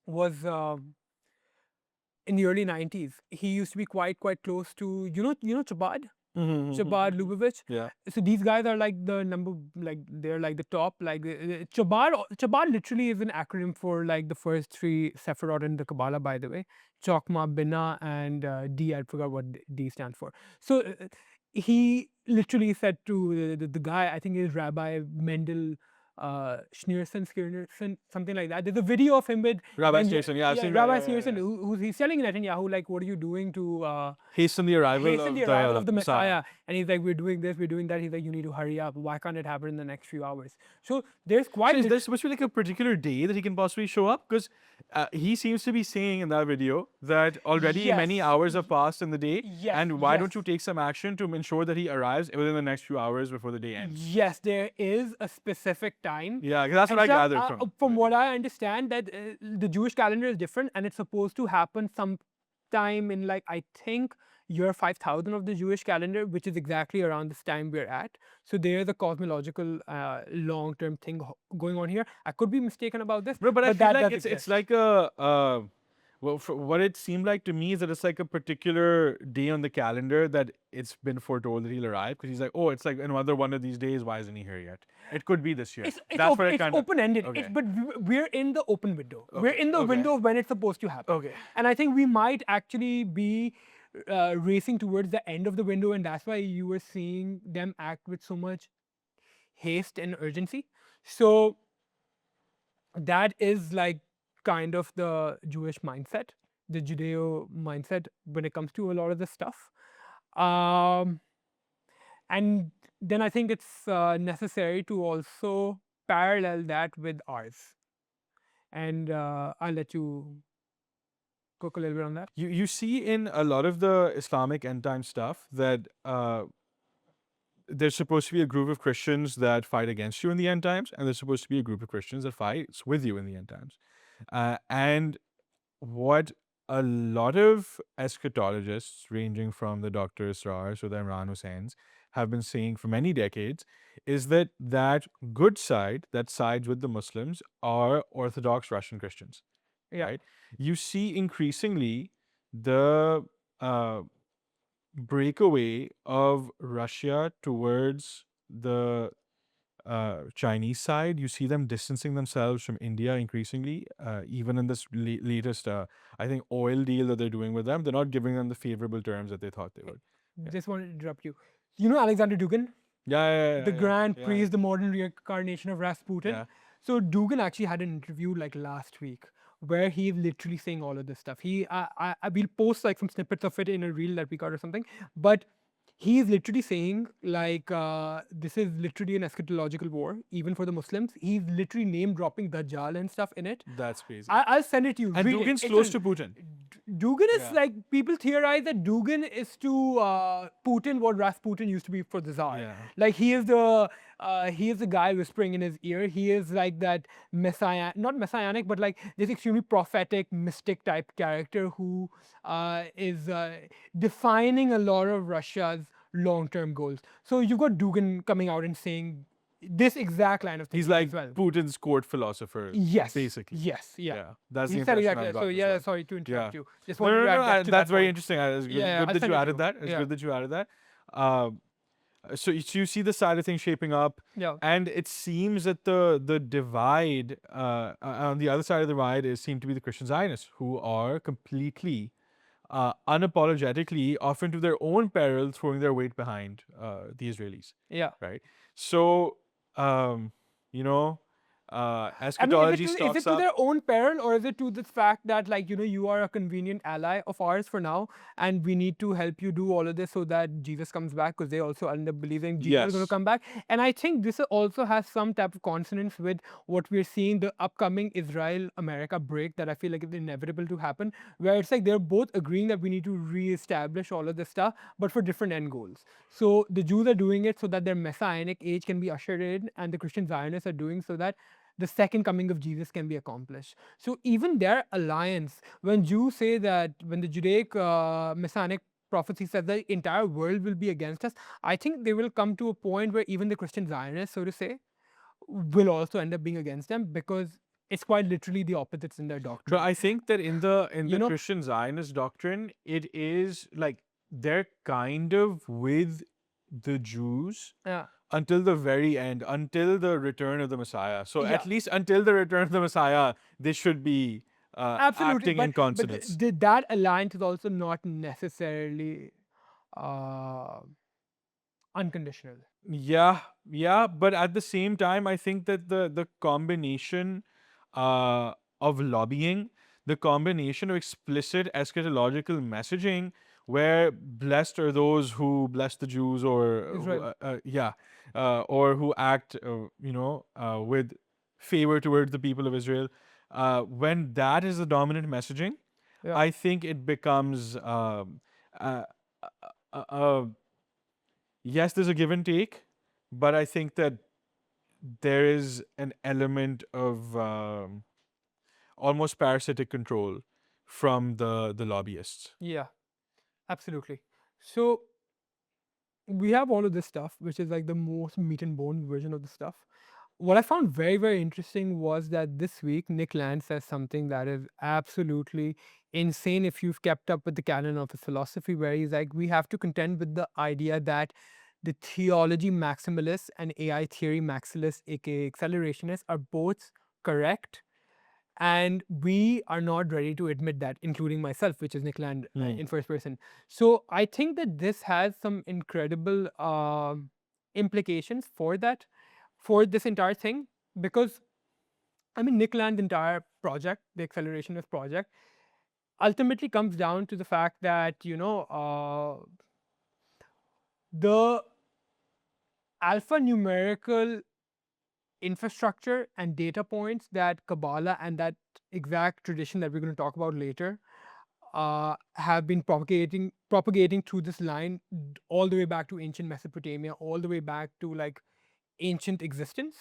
was in the early 90s, he used to be quite close to, Chabad? Chabad Lubavitch. Yeah. So these guys are like the number, like they're like the top. Like Chabad literally is an acronym for like the first three Sephirot in the Kabbalah, by the way. Chokma, Bina, and D. I forgot what D stands for. So he literally said to the guy, I think is Rabbi Mendel Schneerson, something like that. There's a video of him with Rabbi Station, yeah, I've seen that. Rabbi Yeah, yeah, Schneerson, yeah. who's he's telling Netanyahu like, what are you doing to Hasten the arrival hasten of the arrival the of the Messiah. Messiah? And he's like, we're doing this, we're doing that. He's like, you need to hurry up. Why can't it happen in the next few hours? So there's quite. So is there supposed to be like a particular day that he can possibly show up? Because he seems to be saying in that video that already many Yes. hours have passed in the day, Yes, and why don't yes. you take some action to ensure that he arrives within the next few hours before the day ends? Yes, there is a specific time. Yeah, 'cause that's what I And Shah, gathered from. from what I understand, that the Jewish calendar is different, and it's supposed to happen sometime in, like, I think year 5000 of the Jewish calendar, which is exactly around this time we're at. So there's a cosmological long-term thing going on here. I could be mistaken about this, Bro, but I feel that like does it's exist. like a well, what it seemed like to me is that it's like a particular day on the calendar that it's been foretold that he'll arrive, because he's like, oh, it's like another one of these days. Why isn't he here yet? It could be this year. That's what it It's kind of. open ended. Okay. But we're in the open window. We're Okay, in the okay. window of when it's supposed to happen. Okay. And I think we might actually be racing towards the end of the window, and that's why you were seeing them act with so much haste and urgency. So that is like kind of the Jewish mindset, the Judeo mindset when it comes to a lot of this stuff. Um, and then I think it's necessary to also parallel that with ours. And I'll let you cook a little bit on that. You see in a lot of the Islamic end time stuff that there's supposed to be a group of Christians that fight against you in the end times, and there's supposed to be a group of Christians that fights with you in the end times. And what a lot of eschatologists, ranging from the Dr. Isrars or the Imran Hussains, have been saying for many decades is that good side, that sides with the Muslims, are Orthodox Russian Christians. Yeah. Right? You see increasingly the breakaway of Russia towards the Chinese side. You see them distancing themselves from India increasingly, even in this latest, I think, oil deal that they're doing with them. They're not giving them the favorable terms that they thought they would. Just want to interrupt you. You know Alexander Dugin, Yeah, the grand yeah. priest, the modern reincarnation of Rasputin. Yeah. So Dugin actually had an interview like last week where he's literally saying all of this stuff. I will post like some snippets of it in a reel that we got or something, but he's literally saying like this is literally an eschatological war, even for the Muslims. He's literally name dropping Dajjal and stuff in it. That's crazy. I'll send it to you. And Read it. Dugin's It's close a- to Putin. Dugin is Yeah. like, people theorize that Dugin is to Putin what Rasputin used to be for the Tsar. Yeah. Like he is the guy whispering in his ear. He is like that not messianic, but like this extremely prophetic, mystic type character who is defining a lot of Russia's long-term goals. So you've got Dugin coming out and saying this exact line of thinking He's like as well. Putin's court philosopher. Yes. Basically. Yes. Yeah. Yeah. That's the He said impression exactly. I got So as yeah, well. sorry to interrupt Yeah. you. Just No, wanted to add that to that's that very point. interesting. It's good, Yeah, I'll good that send you it to added you. that. It's Yeah. good that you added that. So you see the side of things shaping up, Yeah. and it seems that the divide on the other side of the divide seem to be the Christian Zionists, who are completely unapologetically, often to their own peril, throwing their weight behind the Israelis. Yeah. Right. So you know, I mean, eschatology is it stocks to up. their own peril, or is it to this fact that, like, you are a convenient ally of ours for now, and we need to help you do all of this so that Jesus comes back, because they also end up believing Jesus is going to Yes. come back. And I think this also has some type of consonance with what we're seeing, the upcoming Israel-America break that I feel like is inevitable to happen, where it's like they're both agreeing that we need to reestablish all of this stuff, but for different end goals. So the Jews are doing it so that their messianic age can be ushered in, and the Christian Zionists are doing so that the second coming of Jesus can be accomplished. So even their alliance, when Jews say that, when the Judaic messianic prophecy says the entire world will be against us, I think they will come to a point where even the Christian Zionists, so to say, will also end up being against them, because it's quite literally the opposites in their But doctrine. I think that in You the know, Christian Zionist doctrine, it is like they're kind of with the Jews yeah, until the very end, until the return of the Messiah. So yeah, at least until the return of the Messiah, they should be absolutely. acting in But consonance. that alliance is also not necessarily uh, unconditional. Yeah, yeah, but at the same time, I think that the combination uh, of lobbying, the combination of explicit eschatological messaging, where blessed are those who bless the Jews, or Israel. yeah, or who act, with favor towards the people of Israel. When that is the dominant messaging, Yeah. I think it becomes uh, uh, yes, there's a give and take, but I think that there is an element of almost parasitic control from the lobbyists. Yeah, absolutely. So we have all of this stuff, which is like the most meat and bone version of the stuff. What I found very, very interesting was that this week Nick Land says something that is absolutely insane if you've kept up with the canon of his philosophy, where he's like, we have to contend with the idea that the theology maximalists and AI theory maximalists, aka accelerationists, are both correct, and we are not ready to admit that, including myself, which is Nick Land Hmm. in first person. So I think that this has some incredible implications for that, for this entire thing, because I mean, Nick Land's entire project, the accelerationist project, ultimately comes down to the fact that the alphanumerical infrastructure and data points that Kabbalah and that exact tradition that we're going to talk about later have been propagating through this line all the way back to ancient Mesopotamia, all the way back to like ancient existence.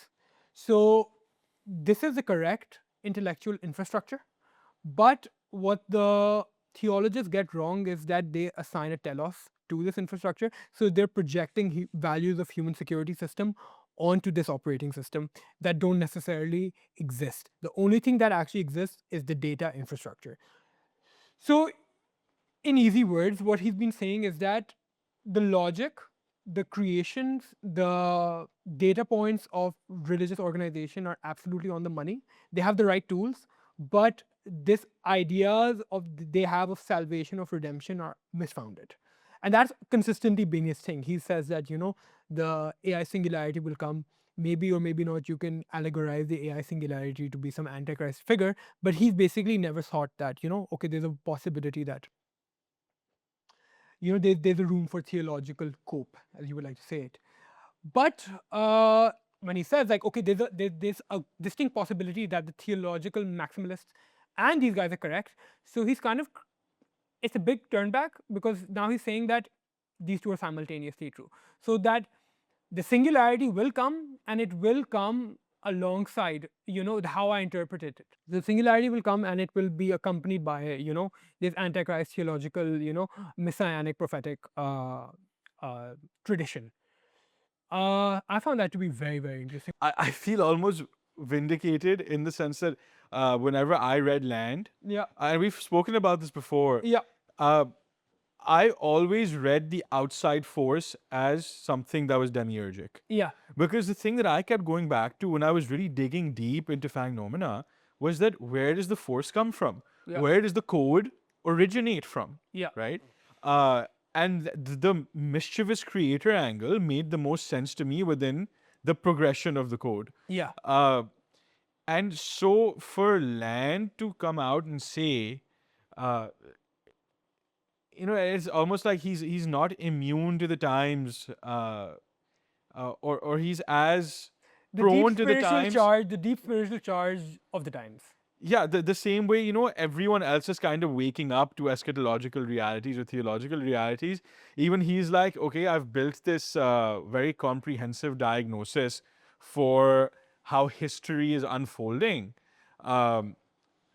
So this is the correct intellectual infrastructure. But what the theologians get wrong is that they assign a telos to this infrastructure. So they're projecting values of human security system onto this operating system that don't necessarily exist. The only thing that actually exists is the data infrastructure. So in easy words, what he's been saying is that the logic, the creations, the data points of religious organization are absolutely on the money. They have the right tools, but this ideas of they have of salvation, of redemption, are misfounded. And that's consistently been his thing. He says that the AI singularity will come. Maybe or maybe not, you can allegorize the AI singularity to be some antichrist figure, but he's basically never thought that okay, there's a possibility that there's a room for theological cope, as you would like to say it. But when he says like, okay, there's a distinct possibility that the theological maximalists and these guys are correct, so he's kind of, it's a big turn back, because now he's saying that these two are simultaneously true. So that the singularity will come, and it will come alongside how I interpret it. The singularity will come, and it will be accompanied by this antichrist theological messianic prophetic tradition. I found that to be very, very interesting. I feel almost vindicated in the sense that whenever I read Land, Yeah, and we've spoken about this before, yeah, uh, I always read the outside force as something that was demiurgic. yeah, Because the thing that I kept going back to when I was really digging deep into Fangnomena was that where does the force come from? yeah, Where does the code originate from? yeah, Right? And the mischievous creator angle made the most sense to me within the progression of the code. yeah, Uh, And so for land to come out and say, uh, it's almost like he's not immune to the times, or he's as prone to the times. The deep spiritual charge of the times. Yeah, the same way, everyone else is kind of waking up to eschatological realities or theological realities. Even he's like, okay, I've built this very comprehensive diagnosis for how history is unfolding. Um,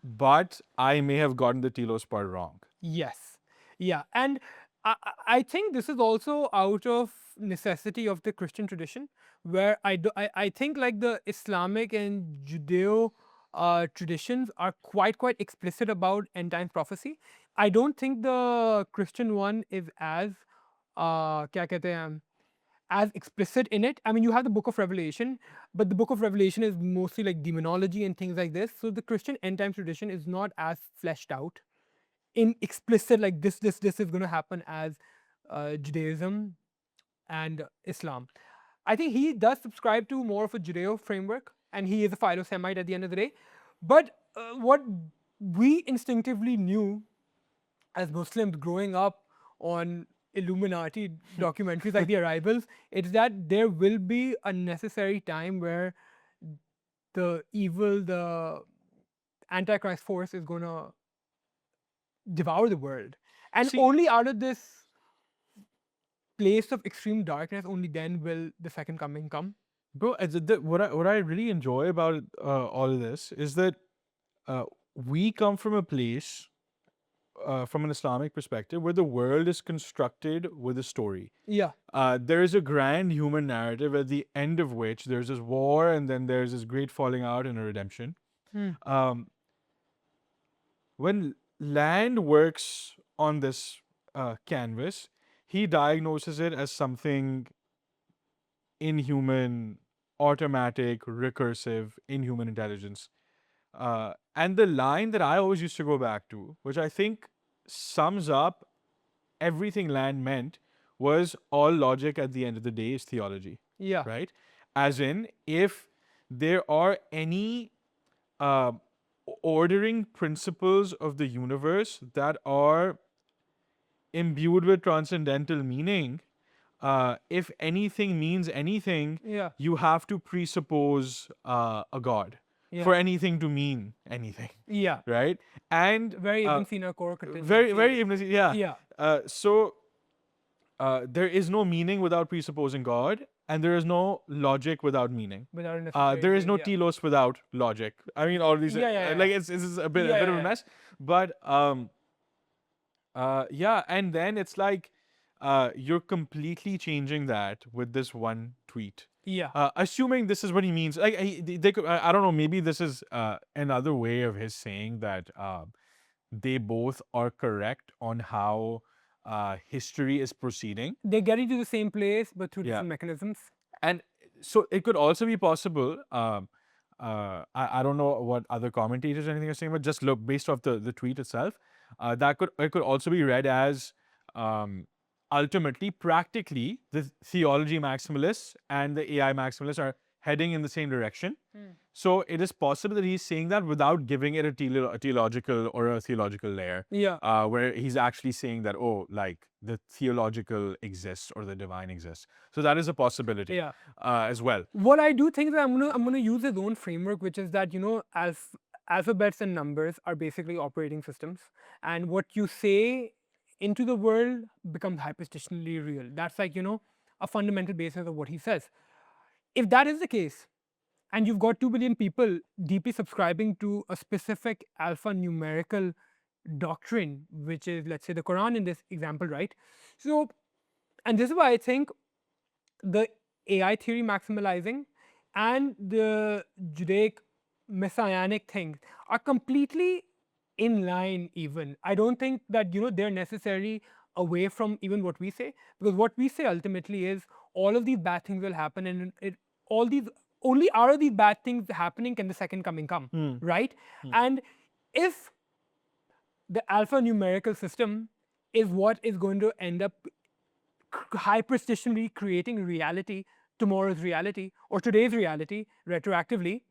but I may have gotten the telos part wrong. Yes. Yeah. And I think this is also out of necessity of the Christian tradition, where I think like the Islamic and Judeo traditions are quite explicit about end time prophecy. I don't think the Christian one is as kya kehte hain, as explicit in it. I mean, you have the Book of Revelation, but the Book of Revelation is mostly like demonology and things like this. So the Christian end time tradition is not as fleshed out in explicit like this is going to happen as Judaism and Islam. I think he does subscribe to more of a Judeo framework, and he is a Philo-Semite at the end of the day. But what we instinctively knew as Muslims growing up on Illuminati documentaries like The Arrivals, it's that there will be a necessary time where the evil, the Antichrist force is going to devour the world. And See, only out of this place of extreme darkness, only then will the second coming come. bro, what I really enjoy about all of this is that uh, we come from a place, from an Islamic perspective, where the world is constructed with a story. Yeah. There is a grand human narrative at the end of which there's this war and then there's this great falling out and a redemption. Hmm. Um, when Land works on this canvas, he diagnoses it as something inhuman, automatic, recursive, inhuman intelligence. And the line that I always used to go back to, which I think sums up everything Land meant, was all logic at the end of the day is theology. Yeah. Right? As in, if there are any uh, ordering principles of the universe that are imbued with transcendental meaning, if anything means anything, Yeah. you have to presuppose a god Yeah. for anything to mean anything, Yeah. right? And Very Ibn Sina core contingency. very yeah. Yeah. So there is no meaning without presupposing God, and there is no logic without meaning. Without a necessary. There is no yeah. telos without logic. I mean, all these, Yeah. like it's a bit of a Yeah. mess, but yeah, and then it's like you're completely changing that with this one tweet. Yeah. Assuming this is what he means, like they could, I don't know, maybe this is another way of his saying that they both are correct on how history is proceeding. They're getting to the same place, but through Yeah. different mechanisms. And so it could also be possible. I don't know what other commentators or anything are saying, but just look based off the tweet itself. It could also be read as ultimately, practically, the theology maximalists and the AI maximalists are heading in the same direction. So it is possible that he's saying that without giving it a theological or a theological layer. Yeah. Where he's actually saying that, oh, like the theological exists or the divine exists. So that is a possibility. Yeah. As well. What I do think that I'm gonna use his own framework, which is that alphabets and numbers are basically operating systems, and what you say into the world becomes hypostationally real. That's like a fundamental basis of what he says. If that is the case, and you've got 2 billion people deeply subscribing to a specific alphanumerical doctrine, which is, let's say, the Quran in this example, right? So, and this is why I think the AI theory maximalizing and the Judaic messianic things are completely in line even. I don't think that they're necessarily away from even what we say, because what we say ultimately is all of these bad things will happen, and all these only out of these bad things happening can the second coming come, right? And if the alphanumerical system is what is going to end up hyperstitionally creating reality, tomorrow's reality or today's reality retroactively,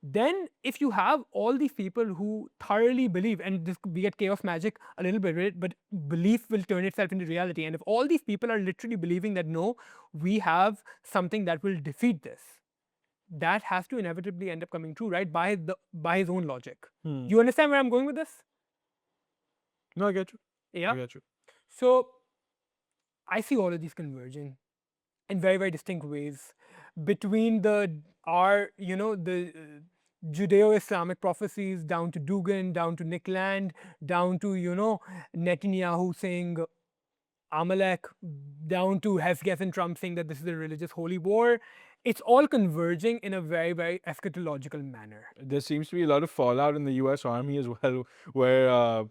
then if you have all these people who thoroughly believe, and this, we get chaos magic a little bit, right? But belief will turn itself into reality. And if all these people are literally believing that no, we have something that will defeat this, that has to inevitably end up coming true, right? By his own logic. Hmm. You understand where I'm going with this? No, I get you. Yeah. I get you. So I see all of these converging in very, very distinct ways between the Judeo-Islamic prophecies down to Dugan, down to Nick Land, down to Netanyahu saying Amalek, down to Hesketh and Trump saying that this is a religious holy war. It's all converging in a very, very eschatological manner. There seems to be a lot of fallout in the U.S. Army as well, where a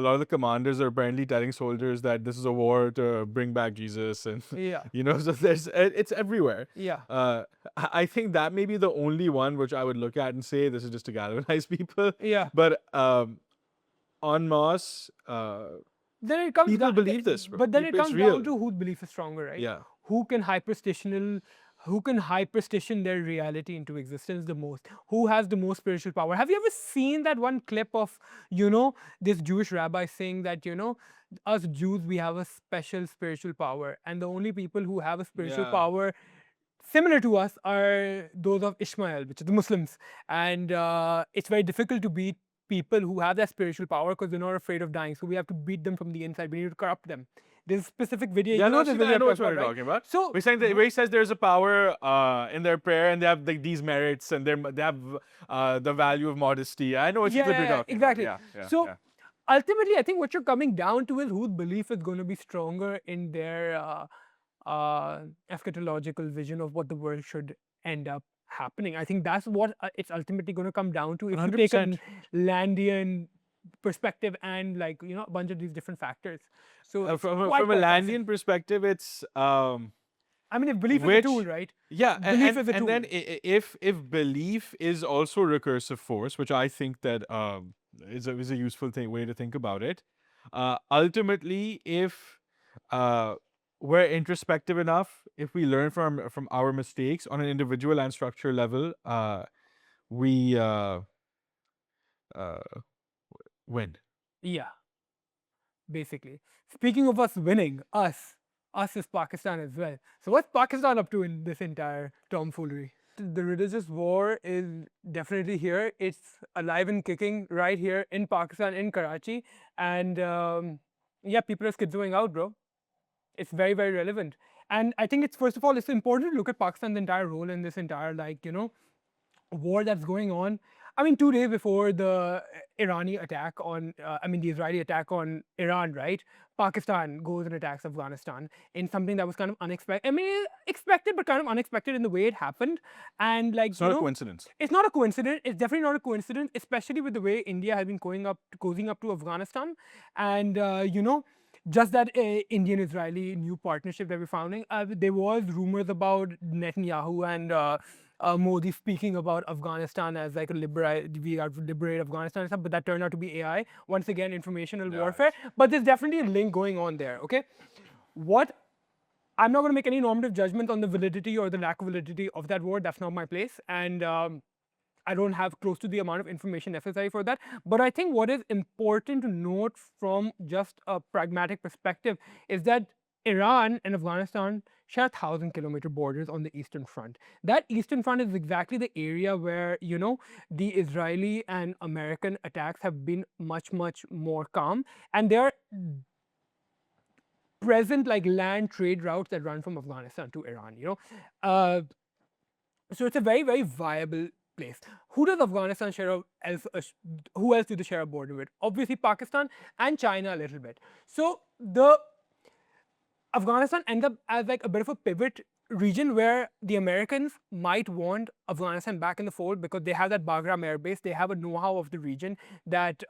lot of the commanders are apparently telling soldiers that this is a war to bring back Jesus, and Yeah, so it's everywhere. yeah, I think that may be the only one which I would look at and say this is just to galvanize people. yeah. But en masse, Then it comes people down, believe this, bro. but then it It's comes down real. to whose belief is stronger, right? Yeah. Who can hyperstition their reality into existence the most? Who has the most spiritual power? Have you ever seen that one clip of this Jewish rabbi saying that us Jews, we have a special spiritual power, and the only people who have a spiritual Yeah. power similar to us are those of Ishmael, which are the Muslims. And it's very difficult to beat people who have that spiritual power because they're not afraid of dying. So we have to beat them from the inside. We need to corrupt them. There's a specific video. Yeah, You know no, this see, video I know I'm what talking you're about, right? talking about. So We're saying that where he says there's a power in their prayer, and they have like these merits, and they have the value of modesty. I know what clip you're talking exactly. about. Yeah, So yeah. ultimately, I think what you're coming down to is whose belief is going to be stronger in their eschatological vision of what the world should end up happening. I think that's what it's ultimately going to come down to. If you take a 100%. Landian perspective and a bunch of these different factors. So it's quite, From a quite fascinating. Landian perspective, it's I mean, if belief is a tool, which right? yeah, Belief is a and tool. then if belief is also recursive force, which I think that is a useful way to think about it. Ultimately, if uh, we're introspective enough, if we learn from our mistakes on an individual and structure level, we uh, win. Yeah, basically. Speaking of us winning, us is Pakistan as well. So what's Pakistan up to in this entire tomfoolery? The religious war is definitely here. It's alive and kicking right here in Pakistan, in Karachi. And yeah, people are schizoing out, bro. It's very, very relevant. And I think it's, first of all, it's important to look at Pakistan's entire role in this entire, war that's going on. I mean, 2 days before the Irani attack on, the Israeli attack on Iran, right? Pakistan goes and attacks Afghanistan in something that was kind of unexpected. I mean, expected, but kind of unexpected in the way it happened. And It's not a coincidence. it's not a coincidence. It's definitely not a coincidence, especially with the way India has been cozying up to Afghanistan, and just that Indian-Israeli new partnership that we're founding. There was rumors about Netanyahu and Modi speaking about Afghanistan as like we have to liberate Afghanistan and stuff, but that turned out to be AI. Once again, informational warfare. But there's definitely a link going on there. Okay, what I'm not going to make any normative judgment on the validity or the lack of validity of that war. That's not my place, and I don't have close to the amount of information necessary for that. But I think what is important to note from just a pragmatic perspective is that Iran and Afghanistan share 1,000-kilometer borders on the Eastern Front. That Eastern Front is exactly the area where, the Israeli and American attacks have been much, much more calm. And there are present like land trade routes that run from Afghanistan to Iran. So it's a very, very viable place. Who does Afghanistan share who else do they share a border with? Obviously Pakistan and China a little bit. So the Afghanistan ends up as like a bit of a pivot region where the Americans might want Afghanistan back in the fold because they have that Bagram air base. They have a know-how of the region that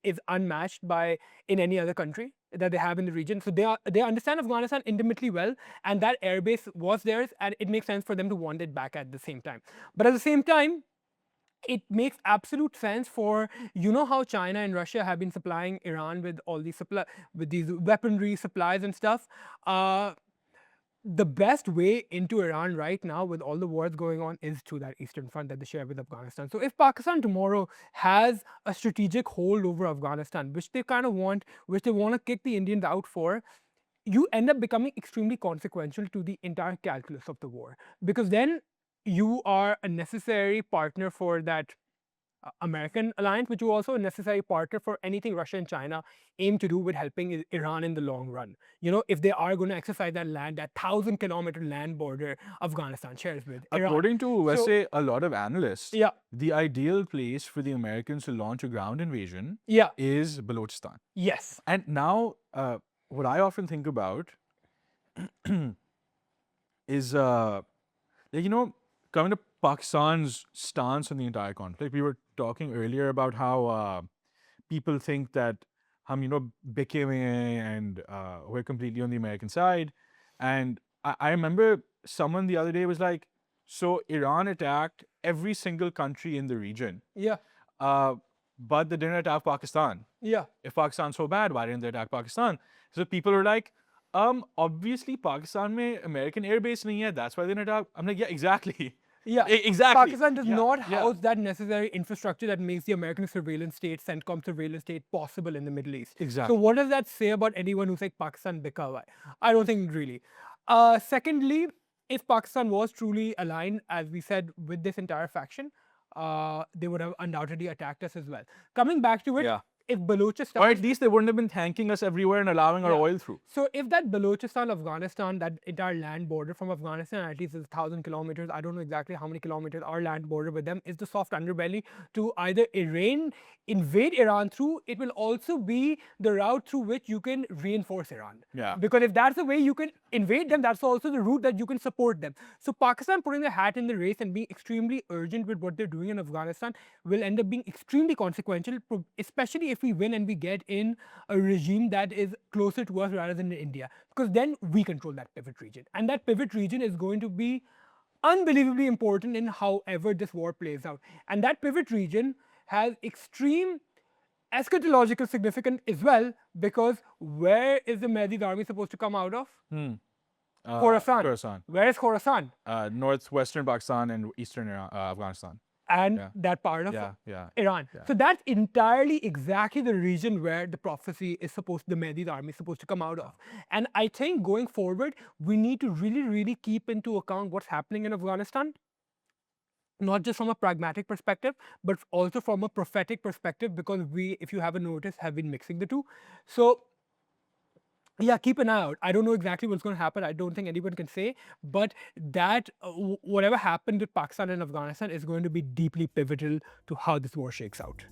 is unmatched by in any other country that they have in the region. So they understand Afghanistan intimately well, and that airbase was theirs, and it makes sense for them to want it back at the same time. But at the same time, it makes absolute sense for how China and Russia have been supplying Iran with all these with these weaponry supplies and stuff. the best way into Iran right now, with all the wars going on, is through that eastern front that they share with Afghanistan. So if Pakistan tomorrow has a strategic hold over Afghanistan, which they kind of want, which they want to kick the Indians out for, you end up becoming extremely consequential to the entire calculus of the war, because then you are a necessary partner for that American alliance, which was also a necessary partner for anything Russia and China aim to do with helping Iran in the long run. You know, if they are going to exercise that land, that 1,000-kilometer land border Afghanistan shares with Iran. According to, let's So, say, a lot of analysts, yeah, the ideal place for the Americans to launch a ground invasion yeah, is Balochistan. yes, And now, what I often think about is, like, coming to Pakistan's stance on the entire conflict. We were talking earlier about how people think that bike हुए हैं and we're completely on the American side. And I remember someone the other day was like, so Iran attacked every single country in the region, yeah, uh, but they didn't attack Pakistan. yeah, If Pakistan's so bad, why didn't they attack Pakistan? So people were like, obviously Pakistan mein American airbase nahi hai, that's why they didn't attack. I'm like, yeah, exactly. yeah. Exactly. Pakistan does Yeah, not yeah. house that necessary infrastructure that makes the American surveillance state, CENTCOM surveillance state, possible in the Middle East. So Exactly. what does that say about anyone who's like Pakistan bika hua hai? I don't think really. Secondly, if Pakistan was truly aligned, as we said, with this entire faction, they would have undoubtedly attacked us as well. Coming back to it, Yeah. if Balochistan, Or at least they wouldn't have been thanking us everywhere and allowing our yeah. oil through. So if that Balochistan, Afghanistan, that entire land border from Afghanistan, at least is 1,000 kilometers, I don't know exactly how many kilometers our land border with them, is the soft underbelly to either invade Iran through, it will also be the route through which you can reinforce Iran. Yeah. Because if that's the way you can invade them, that's also the route that you can support them. So Pakistan putting their hat in the race and being extremely urgent with what they're doing in Afghanistan will end up being extremely consequential, especially if we win and we get in a regime that is closer to us rather than in India. Because then we control that pivot region. And that pivot region is going to be unbelievably important in however this war plays out. And that pivot region has extreme eschatological significance as well, because where is the Mahdi's army supposed to come out of? Khorasan. Khorasan. Where is Khorasan? Northwestern Pakistan and eastern Afghanistan. And Yeah. that part of Yeah. Iran. Yeah. So that's entirely exactly the region where the prophecy is the Mahdi's army is supposed to come out of. And I think going forward, we need to really, really keep into account what's happening in Afghanistan, not just from a pragmatic perspective, but also from a prophetic perspective, because we, if you haven't noticed, have been mixing the two. So yeah, keep an eye out. I don't know exactly what's going to happen. I don't think anyone can say, but that whatever happened with Pakistan and Afghanistan is going to be deeply pivotal to how this war shakes out.